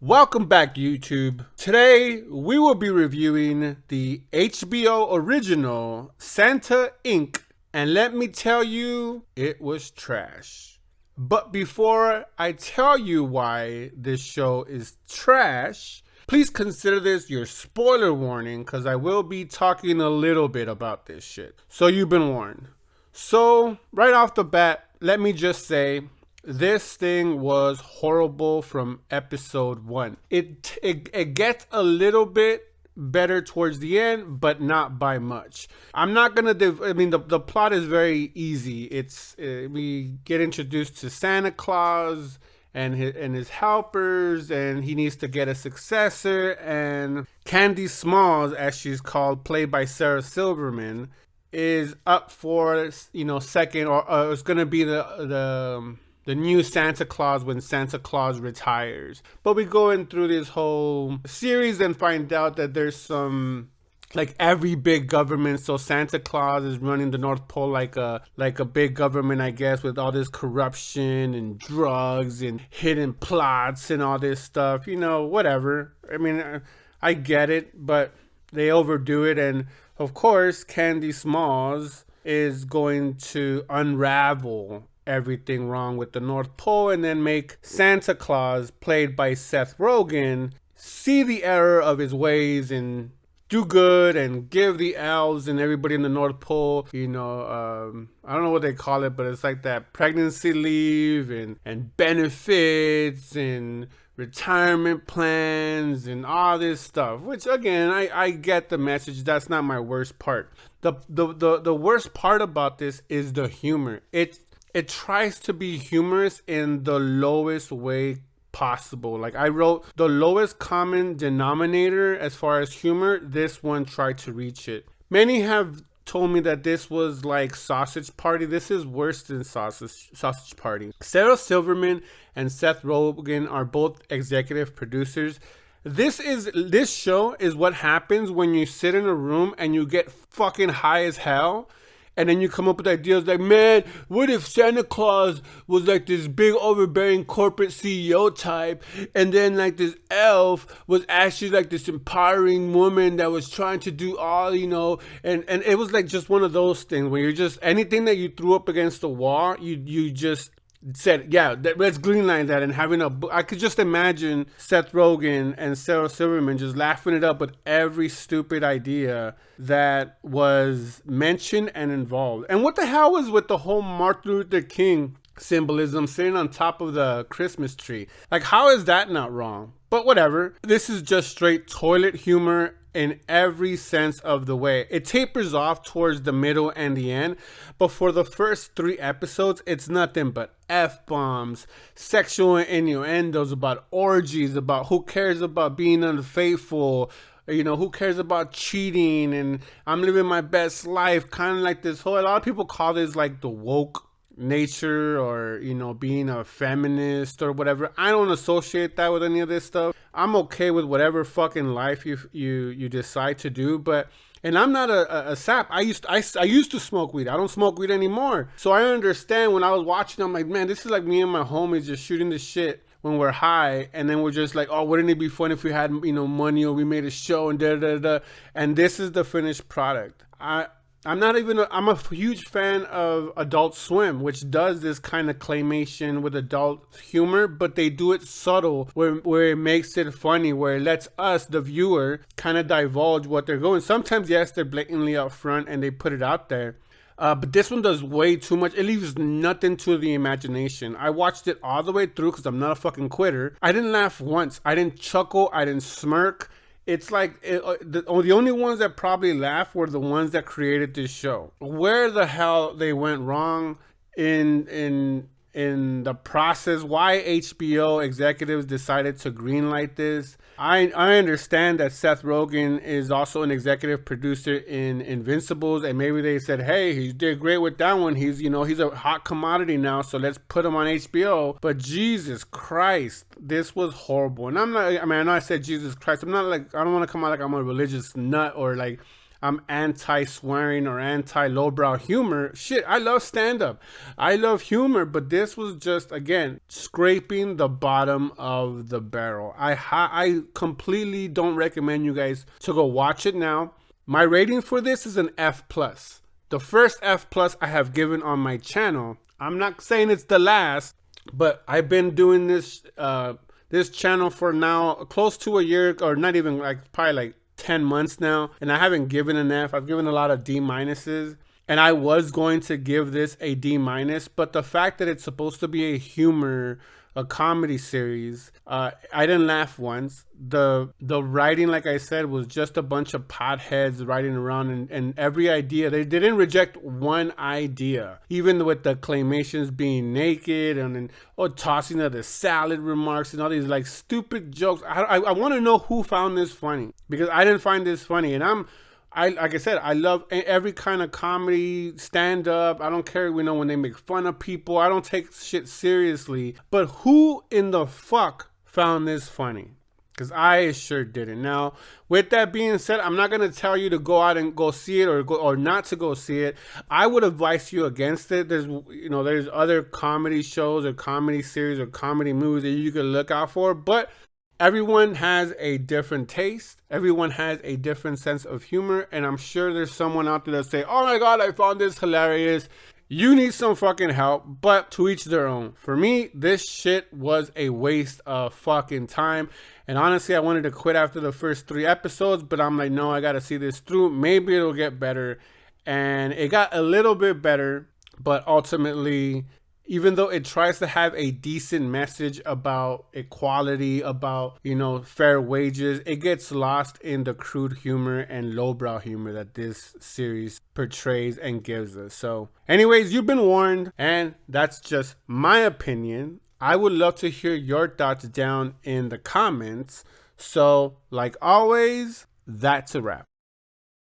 Welcome back, YouTube. Today, we will be reviewing the HBO original Santa Inc. And let me tell you, it was trash. But before I tell you why this show is trash, please consider this your spoiler warning because I will be talking a little bit about this shit. So you've been warned. So, right off the bat, let me just say this thing was horrible from episode 1. It gets a little bit better towards the end, but not by much. I'm not gonna. The plot is very easy. We get introduced to Santa Claus and his helpers, and he needs to get a successor. And Candy Smalls, as she's called, played by Sarah Silverman, is up for second, or it's gonna be the new Santa Claus when Santa Claus retires. But we go in through this whole series and find out that there's some, like, every big government. So Santa Claus is running the North Pole like a big government, I guess, with all this corruption and drugs and hidden plots and all this stuff. Whatever. I mean, I get it, but they overdo it. And of course, Candy Smalls is going to unravel everything wrong with the North Pole and then make Santa Claus, played by Seth Rogen, see the error of his ways and do good and give the elves and everybody in the North Pole, I don't know what they call it, but it's like that pregnancy leave and benefits and retirement plans and all this stuff, which again, I get the message. That's not my worst part. The worst part about this is the humor. It tries to be humorous in the lowest way possible. Like, I wrote the lowest common denominator as far as humor. This one tried to reach it. Many have told me that this was like Sausage Party. This is worse than Sausage Party. Sarah Silverman and Seth Rogen are both executive producers. This show is what happens when you sit in a room and you get fucking high as hell. And then you come up with ideas like, man, what if Santa Claus was like this big overbearing corporate CEO type, and then like this elf was actually like this empowering woman that was trying to do all, and it was like just one of those things where you're just, anything that you threw up against the wall, you just said, yeah, let's greenline that. And I could just imagine Seth Rogen and Sarah Silverman just laughing it up with every stupid idea that was mentioned and involved. And what the hell was with the whole Martin Luther King symbolism sitting on top of the Christmas tree? Like, how is that not wrong? But whatever. This is just straight toilet humor in every sense of the way. It tapers off towards the middle and the end, but for the first 3 episodes, it's nothing but F-bombs, sexual innuendos about orgies, about who cares about being unfaithful, who cares about cheating, and I'm living my best life, kind of like this whole, a lot of people call this like the woke nature, or being a feminist or whatever. I don't associate that with any of this stuff. I'm okay with whatever fucking life you decide to do, and I'm not a sap. I used to smoke weed. I don't smoke weed anymore. So I understand. When I was watching, I'm like, man, this is like me and my homies just shooting the shit when we're high, and then we're just like, oh, wouldn't it be fun if we had money, or we made a show and da da da. And this is the finished product. I'm a huge fan of Adult Swim, which does this kind of claymation with adult humor, but they do it subtle, where it makes it funny, where it lets us, the viewer, kind of divulge what they're going. Sometimes, yes, they're blatantly upfront and they put it out there. But this one does way too much. It leaves nothing to the imagination. I watched it all the way through because I'm not a fucking quitter. I didn't laugh once. I didn't chuckle. I didn't smirk. It's like the only ones that probably laughed were the ones that created this show. Where the hell they went wrong in the process, why HBO executives decided to greenlight this. I understand that Seth Rogen is also an executive producer in Invincibles, and maybe they said, hey, he did great with that one. He's a hot commodity now, so let's put him on HBO. But Jesus Christ, this was horrible. And I know I said Jesus Christ. I don't want to come out like I'm a religious nut, or like I'm anti-swearing or anti-lowbrow humor. Shit, I love stand-up. I love humor, but this was just, again, scraping the bottom of the barrel. I completely don't recommend you guys to go watch it now. My rating for this is an F+. The first F+ I have given on my channel. I'm not saying it's the last, but I've been doing this this channel for now close to a year, or not even, like probably like 10 months now, and I haven't given an F. I've given a lot of D minuses, and I was going to give this a D minus, but the fact that it's supposed to be a comedy series, I didn't laugh once. The writing, like I said, was just a bunch of potheads writing around, and every idea, they didn't reject one idea, even with the claymations being naked and tossing of the salad remarks and all these like stupid jokes. I want to know who found this funny, because I didn't find this funny, and like I said, I love every kind of comedy, stand-up. I don't care, when they make fun of people. I don't take shit seriously. But who in the fuck found this funny? Because I sure didn't. Now, with that being said, I'm not going to tell you to go out and go see it or not to go see it. I would advise you against it. There's other comedy shows or comedy series or comedy movies that you can look out for. But everyone has a different taste. Everyone has a different sense of humor. And I'm sure there's someone out there that say, oh my God, I found this hilarious. You need some fucking help, but to each their own. For me, this shit was a waste of fucking time. And honestly, I wanted to quit after the first 3 episodes, but I'm like, no, I got to see this through. Maybe it'll get better. And it got a little bit better, but ultimately, even though it tries to have a decent message about equality, about, fair wages, it gets lost in the crude humor and lowbrow humor that this series portrays and gives us. So anyways, you've been warned, and that's just my opinion. I would love to hear your thoughts down in the comments. So like always, that's a wrap.